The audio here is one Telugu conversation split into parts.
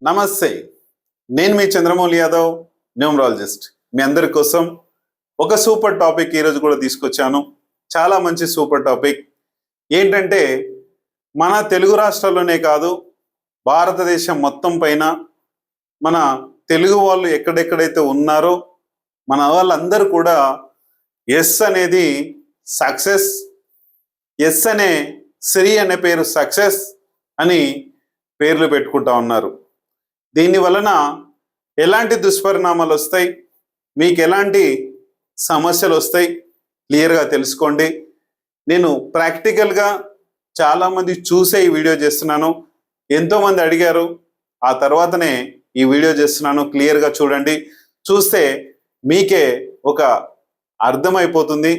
నమస్తే. నేను మీ చంద్రమౌళి యాదవ్, న్యూమరాలజిస్ట్. మీ అందరి కోసం ఒక సూపర్ టాపిక్ ఈరోజు కూడా తీసుకొచ్చాను. చాలా మంచి సూపర్ టాపిక్. ఏంటంటే మన తెలుగు రాష్ట్రాల్లోనే కాదు, భారతదేశం మొత్తం పైన మన తెలుగు వాళ్ళు ఎక్కడెక్కడైతే ఉన్నారో మన వాళ్ళందరూ కూడా ఎస్ అనేది సక్సెస్, ఎస్ అనే శ్రీ అనే పేరు సక్సెస్ అని పేర్లు పెట్టుకుంటా ఉన్నారు. దీని వలన ఎలాంటి దుష్పరిణామాలు వస్తాయి, మీకు ఎలాంటి సమస్యలు వస్తాయి క్లియర్గా తెలుసుకోండి. నేను ప్రాక్టికల్గా చాలామంది చూసే ఈ వీడియో చేస్తున్నాను. ఎంతోమంది అడిగారు, ఆ తర్వాతనే ఈ వీడియో చేస్తున్నాను. క్లియర్గా చూడండి. చూస్తే మీకే ఒక అర్థమైపోతుంది.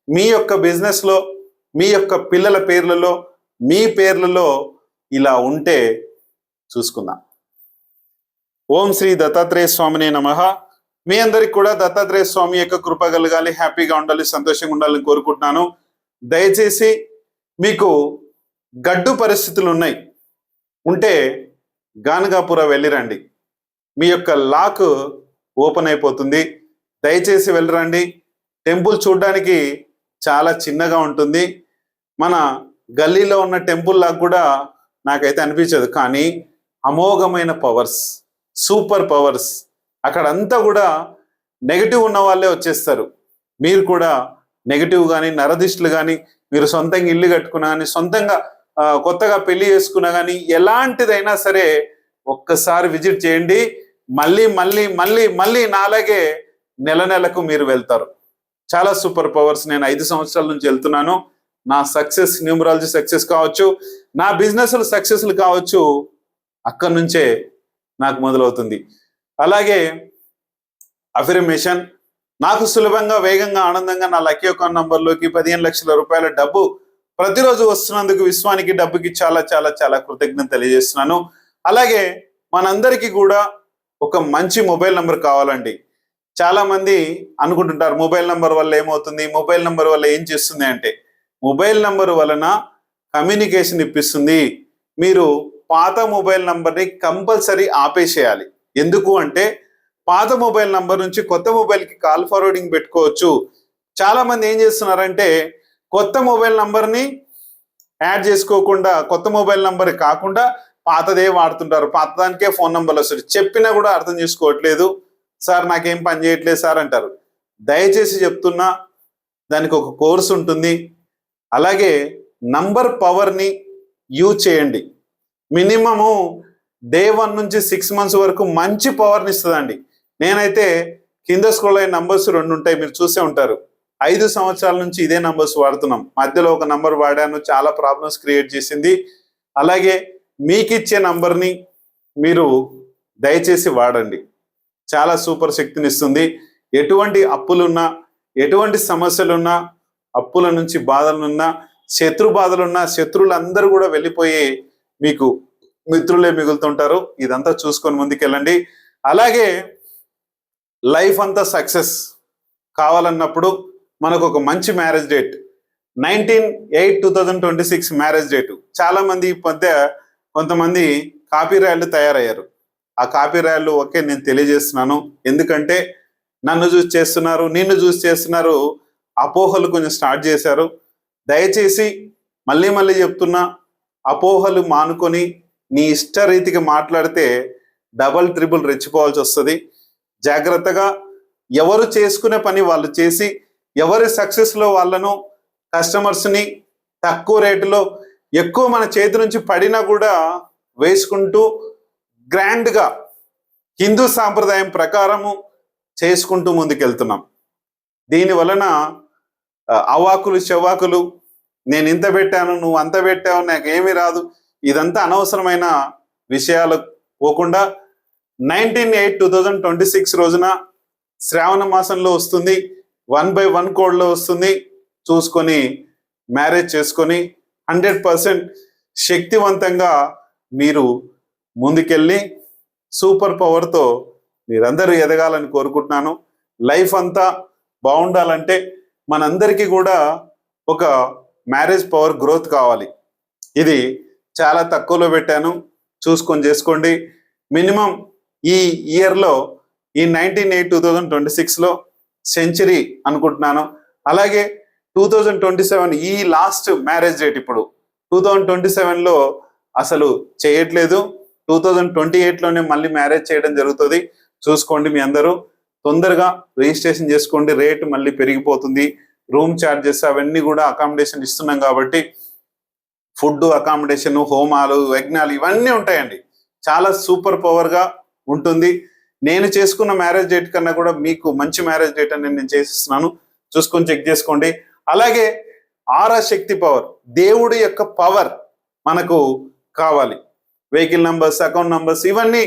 మీ యొక్క బిజినెస్లో, మీ యొక్క పిల్లల పేర్లలో, మీ పేర్లలో ఇలా ఉంటే చూసుకుందాం. ఓం శ్రీ దత్తాత్రేయ స్వామినే నమః. మీ అందరికి కూడా దత్తాత్రేయ స్వామి యొక్క కృప కలగాలి, హ్యాపీగా ఉండాలి, సంతోషంగా ఉండాలని కోరుకుంటున్నాను. దయచేసి మీకు గడ్డు పరిస్థితులు ఉన్నాయి ఉంటే గానగాపుర వెళ్ళిరండి. మీ యొక్క లాక్ ఓపెన్ అయిపోతుంది. దయచేసి వెళ్ళిరండి. టెంపుల్ చూడడానికి చాలా చిన్నగా ఉంటుంది. మన గల్లీలో ఉన్న టెంపుల్ లాగా కూడా నాకైతే అనిపించదు, కానీ అమోఘమైన పవర్స్, సూపర్ పవర్స్. అక్కడంతా కూడా నెగిటివ్ ఉన్న వాళ్ళే వచ్చేస్తారు. మీరు కూడా నెగిటివ్ కానీ, నరదిష్టులు కానీ, మీరు సొంతంగా ఇల్లు కట్టుకున్నా కానీ, సొంతంగా కొత్తగా పెళ్లి చేసుకున్నా కానీ, ఎలాంటిదైనా సరే ఒక్కసారి విజిట్ చేయండి. మళ్ళీ మళ్ళీ మళ్ళీ మళ్ళీ నాలాగే నెల నెలకు మీరు వెళ్తారు. చాలా సూపర్ పవర్స్. నేను 5 సంవత్సరాల నుంచి వెళ్తున్నాను. నా సక్సెస్, న్యూమరాలజీ సక్సెస్ కావచ్చు, నా బిజినెస్లు సక్సెస్లు కావచ్చు, అక్కడి నుంచే నాకు మొదలవుతుంది. అలాగే అఫర్మేషన్, నాకు సులభంగా, వేగంగా, ఆనందంగా నా లక్కీ అకౌంట్ నంబర్లోకి 15 లక్షల రూపాయల డబ్బు ప్రతిరోజు వస్తున్నందుకు విశ్వానికి, డబ్బుకి చాలా చాలా చాలా కృతజ్ఞత తెలియజేస్తున్నాను. అలాగే మనందరికీ కూడా ఒక మంచి మొబైల్ నంబర్ కావాలండి. చాలా మంది అనుకుంటుంటారు మొబైల్ నంబర్ వల్ల ఏమవుతుంది, మొబైల్ నంబర్ వల్ల ఏం చేస్తుంది అంటే, మొబైల్ నంబర్ వలన కమ్యూనికేషన్ ఇప్పిస్తుంది. మీరు పాత మొబైల్ నంబర్ని కంపల్సరీ ఆపేసేయాలి. ఎందుకు అంటే పాత మొబైల్ నంబర్ నుంచి కొత్త మొబైల్కి కాల్ ఫార్వర్డింగ్ పెట్టుకోవచ్చు. చాలా మంది ఏం చేస్తున్నారంటే కొత్త మొబైల్ నంబర్ని యాడ్ చేసుకోకుండా, కొత్త మొబైల్ నంబర్ కాకుండా పాతదే వాడుతుంటారు. పాతదానికే ఫోన్ నంబర్లు వస్తుంది. చెప్పినా కూడా అర్థం చేసుకోవట్లేదు. సార్ నాకేం పని చేయట్లేదు సార్ అంటారు. దయచేసి చెప్తున్నా, దానికి ఒక కోర్స్ ఉంటుంది. అలాగే నంబర్ పవర్ని యూజ్ చేయండి. మినిమము డే 1 నుంచి 6 మంత్స్ వరకు మంచి పవర్ని ఇస్తుందండి. నేనైతే కింద స్క్రోల్ అయిన నంబర్స్ 2 ఉంటాయి, మీరు చూసే ఉంటారు. 5 సంవత్సరాల నుంచి ఇదే నంబర్స్ వాడుతున్నాం. మధ్యలో ఒక నంబర్ వాడాను, చాలా ప్రాబ్లమ్స్ క్రియేట్ చేసింది. అలాగే మీకు ఇచ్చే నంబర్ని మీరు దయచేసి వాడండి. చాలా సూపర్ శక్తిని ఇస్తుంది. ఎటువంటి అప్పులున్నా, ఎటువంటి సమస్యలున్నా, అప్పుల నుంచి బాధలున్నా, శత్రు బాధలున్నా, శత్రువులందరూ కూడా వెళ్ళిపోయి మీకు మిత్రులే మిగులుతుంటారు. ఇదంతా చూసుకొని ముందుకెళ్ళండి. అలాగే లైఫ్ అంతా సక్సెస్ కావాలన్నప్పుడు మనకు ఒక మంచి మ్యారేజ్ డేట్ 19/8/2026 మ్యారేజ్ డేటు. చాలా మంది ఈ మధ్య కొంతమంది కాపీ రాయళ్ళు తయారయ్యారు. ఆ కాపీ రాయళ్ళు ఓకే, నేను తెలియజేస్తున్నాను. ఎందుకంటే నన్ను చూసి చేస్తున్నారు, నిన్ను చూసి చేస్తున్నారు, అపోహలు కొంచెం స్టార్ట్ చేశారు. దయచేసి మళ్ళీ మళ్ళీ చెప్తున్నా, అపోహలు మానుకొని నీ ఇష్టరీతికి మాట్లాడితే డబల్ ట్రిపుల్ రెచ్చిపోవాల్సి వస్తుంది. జాగ్రత్తగా ఎవరు చేసుకునే పని వాళ్ళు చేసి, ఎవరి సక్సెస్లో వాళ్ళను, కస్టమర్స్ని తక్కువ రేటులో, ఎక్కువ మన చేతి నుంచి పడినా కూడా వేసుకుంటూ గ్రాండ్గా హిందూ సాంప్రదాయం ప్రకారము చేసుకుంటూ ముందుకెళ్తున్నాం. దీని వలన అవాకులు చెవాకులు, నేను ఇంత పెట్టాను, నువ్వు అంత పెట్టావు, నాకేమీ రాదు, ఇదంతా అనవసరమైన విషయాలు పోకుండా 19/8/2026 రోజున శ్రావణ మాసంలో వస్తుంది, 1/1 కోడ్లో వస్తుంది. చూసుకొని మ్యారేజ్ చేసుకొని 100% శక్తివంతంగా మీరు ముందుకెళ్ళి సూపర్ పవర్తో మీరందరూ ఎదగాలని కోరుకుంటున్నాను. లైఫ్ అంతా బాగుండాలంటే మనందరికీ కూడా ఒక మ్యారేజ్ పవర్ గ్రోత్ కావాలి. ఇది చాలా తక్కువలో పెట్టాను, చూసుకొని చేసుకోండి. మినిమం ఈ ఇయర్లో ఈ 2026లో సెంచరీ అనుకుంటున్నాను. అలాగే 2027 ఈ లాస్ట్ మ్యారేజ్ డేట్. ఇప్పుడు 2027లో అసలు చేయట్లేదు, 2028లోనే మళ్ళీ మ్యారేజ్ చేయడం జరుగుతుంది. చూసుకోండి, మీ అందరూ తొందరగా రిజిస్ట్రేషన్ చేసుకోండి. రేటు మళ్ళీ పెరిగిపోతుంది. రూమ్ ఛార్జెస్ అవన్నీ కూడా అకామిడేషన్ ఇస్తున్నాం కాబట్టి ఫుడ్, అకామిడేషన్, హోమాలు, యజ్ఞాలు ఇవన్నీ ఉంటాయండి. చాలా సూపర్ పవర్గా ఉంటుంది. నేను చేసుకున్న మ్యారేజ్ డేట్ కన్నా కూడా మీకు మంచి మ్యారేజ్ డేట్ అని నేను చేసిస్తున్నాను. చూసుకొని చెక్ చేసుకోండి. అలాగే ఆరా శక్తి పవర్, దేవుడి యొక్క పవర్ మనకు కావాలి. వెహికల్ నంబర్స్, అకౌంట్ నంబర్స్ ఇవన్నీ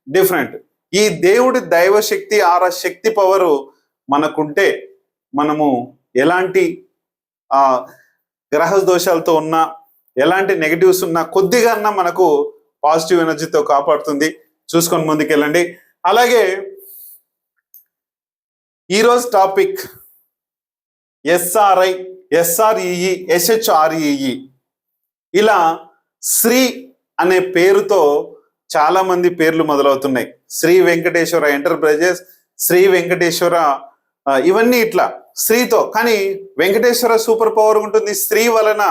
డిఫరెంట్. ఈ దేవుడి దైవశక్తి, ఆరా శక్తి పవరు మనకుంటే మనము ఎలాంటి గ్రహ దోషాలతో ఉన్నా, ఎలాంటి నెగటివ్స్ ఉన్నా కొద్దిగా మనకు పాజిటివ్ ఎనర్జీతో కాపాడుతుంది. చూసుకొని ముందుకెళ్ళండి. అలాగే ఈరోజు టాపిక్ SRI, SREE, SHREE. ఇలా శ్రీ అనే పేరుతో చాలా మంది పేర్లు మొదలవుతున్నాయి. శ్రీ వెంకటేశ్వర ఎంటర్ప్రైజెస్, శ్రీ వెంకటేశ్వర ఇవన్నీ ఇట్లా శ్రీతో. కానీ వెంకటేశ్వర సూపర్ పవర్ ఉంటుంది, శ్రీ వలన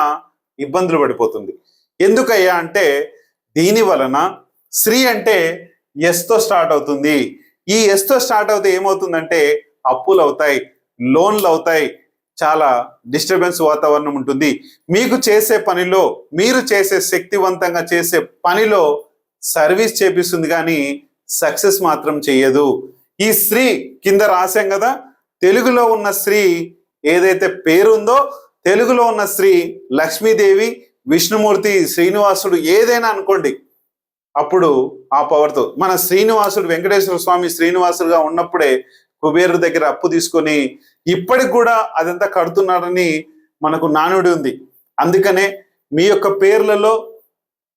ఇబ్బందులు పడిపోతుంది. ఎందుకయ్యా అంటే దీని వలన శ్రీ అంటే ఎస్తో స్టార్ట్ అవుతుంది. ఈ ఎస్తో స్టార్ట్ అవుతే ఏమవుతుందంటే అప్పులు అవుతాయి, లోన్లు అవుతాయి, చాలా డిస్టర్బెన్స్ వాతావరణం ఉంటుంది. మీకు చేసే పనిలో, మీరు చేసే శక్తివంతంగా చేసే పనిలో సర్వీస్ చేపిస్తుంది కానీ సక్సెస్ మాత్రం చెయ్యదు. ఈ శ్రీ కింద రాశాం కదా, తెలుగులో ఉన్న శ్రీ ఏదైతే పేరుందో, తెలుగులో ఉన్న శ్రీ లక్ష్మీదేవి, విష్ణుమూర్తి, శ్రీనివాసుడు ఏదైనా అనుకోండి, అప్పుడు ఆ పవర్తో మన శ్రీనివాసుడు, వెంకటేశ్వర స్వామి శ్రీనివాసుడుగా ఉన్నప్పుడే కుబేరు దగ్గర అప్పు తీసుకొని ఇప్పటికి కూడా అదంతా కడుతున్నాడని మనకు నానుడి ఉంది. అందుకనే మీ యొక్క పేర్లలో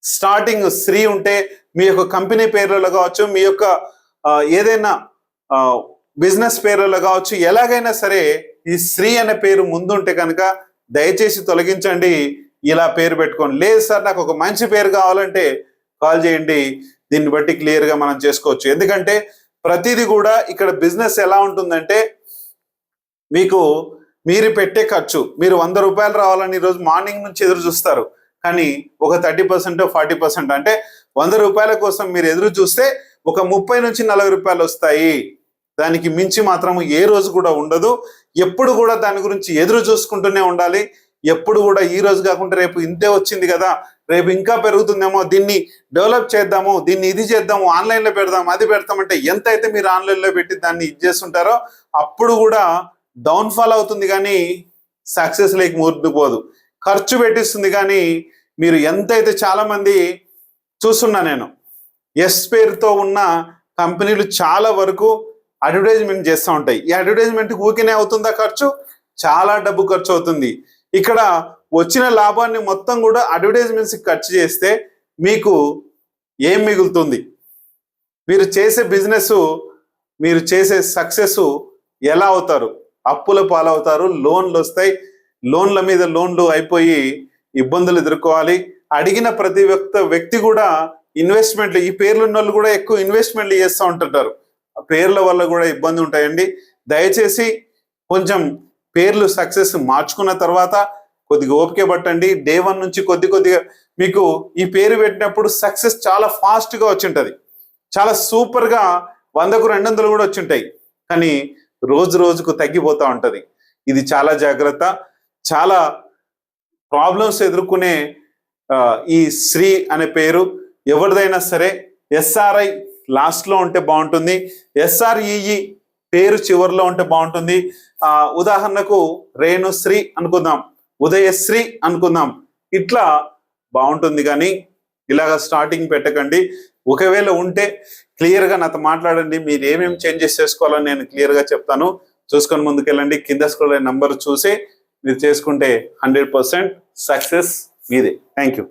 స్టార్టింగ్ శ్రీ ఉంటే, మీ యొక్క కంపెనీ పేర్లలో కావచ్చు, మీ యొక్క ఏదైనా బిజినెస్ పేర్లలో కావచ్చు, ఎలాగైనా సరే ఈ శ్రీ అనే పేరు ముందుంటే కనుక దయచేసి తొలగించండి. ఇలా పేరు పెట్టుకోండి. లేదు సార్ నాకు ఒక మంచి పేరు కావాలంటే కాల్ చేయండి. దీన్ని బట్టి క్లియర్గా మనం చేసుకోవచ్చు. ఎందుకంటే ప్రతిదీ కూడా ఇక్కడ బిజినెస్ ఎలా ఉంటుందంటే, మీరు పెట్టే ఖర్చు, మీరు 100 రూపాయలు రావాలని ఈరోజు మార్నింగ్ నుంచి ఎదురు చూస్తారు. కానీ ఒక 30%, 40% అంటే 100 రూపాయల కోసం మీరు ఎదురు చూస్తే ఒక 30 నుంచి 40 రూపాయలు వస్తాయి. దానికి మించి మాత్రం ఏ రోజు కూడా ఉండదు. ఎప్పుడు కూడా దాని గురించి ఎదురు చూసుకుంటూనే ఉండాలి. ఎప్పుడు కూడా ఈ రోజు కాకుండా రేపు ఇంతే వచ్చింది కదా, రేపు ఇంకా పెరుగుతుందేమో, దీన్ని డెవలప్ చేద్దాము, దీన్ని ఇది చేద్దాము, ఆన్లైన్లో పెడదాం, అది పెడతామంటే ఎంత అయితే మీరు ఆన్లైన్లో పెట్టి దాన్ని ఇది చేస్తుంటారో అప్పుడు కూడా డౌన్ఫాల్ అవుతుంది కానీ సక్సెస్ లేక ముందుకుపోదు. ఖర్చు పెట్టిస్తుంది కానీ మీరు ఎంతైతే, చాలా మంది చూస్తున్నా నేను, ఎస్ పేరుతో ఉన్న కంపెనీలు చాలా వరకు అడ్వర్టైజ్మెంట్ చేస్తూ ఉంటాయి. ఈ అడ్వర్టైజ్మెంట్కి ఊరికే అవుతుందా ఖర్చు? చాలా డబ్బు ఖర్చు అవుతుంది. ఇక్కడ వచ్చిన లాభాన్ని మొత్తం కూడా అడ్వర్టైజ్మెంట్స్కి ఖర్చు చేస్తే మీకు ఏం మిగులుతుంది? మీరు చేసే బిజినెస్, మీరు చేసే సక్సెస్ ఎలా అవుతారు? అప్పుల పాలవుతారు, లోన్లు వస్తాయి, లోన్ల మీద లోన్లు అయిపోయి ఇబ్బందులు ఎదుర్కోవాలి. అడిగిన ప్రతి వ్యక్తి కూడా ఇన్వెస్ట్మెంట్లు, ఈ పేర్లు ఉన్న వాళ్ళు కూడా ఎక్కువ ఇన్వెస్ట్మెంట్లు చేస్తూ ఉంటుంటారు. ఆ పేర్ల వల్ల కూడా ఇబ్బంది ఉంటాయండి. దయచేసి కొంచెం పేర్లు సక్సెస్ మార్చుకున్న తర్వాత కొద్దిగా ఓపిక పట్టండి. డే 1 నుంచి కొద్దిగా మీకు ఈ పేరు పెట్టినప్పుడు సక్సెస్ చాలా ఫాస్ట్గా వచ్చింటుంది, చాలా సూపర్గా 100కు 200 కూడా వచ్చింటాయి. కానీ రోజు రోజుకు తగ్గిపోతూ ఉంటుంది. ఇది చాలా జాగ్రత్త. చాలా ప్రాబ్లమ్స్ ఎదుర్కొనే ఈ శ్రీ అనే పేరు ఎవరిదైనా సరే SRI లాస్ట్లో ఉంటే బాగుంటుంది, SREE పేరు చివరిలో ఉంటే బాగుంటుంది. ఉదాహరణకు రేణుశ్రీ అనుకుందాం, ఉదయశ్రీ అనుకుందాం, ఇట్లా బాగుంటుంది. కానీ ఇలాగ స్టార్టింగ్ పెట్టకండి. ఒకవేళ ఉంటే క్లియర్గా నాతో మాట్లాడండి. మీరు ఏమేమి చేంజెస్ చేసుకోవాలని నేను క్లియర్గా చెప్తాను. చూసుకొని ముందుకెళ్ళండి. కింద స్క్రోల్ అయ్యే నంబర్ చూసి మీరు చేసుకుంటే 100% సక్సెస్ మీదే. Thank you.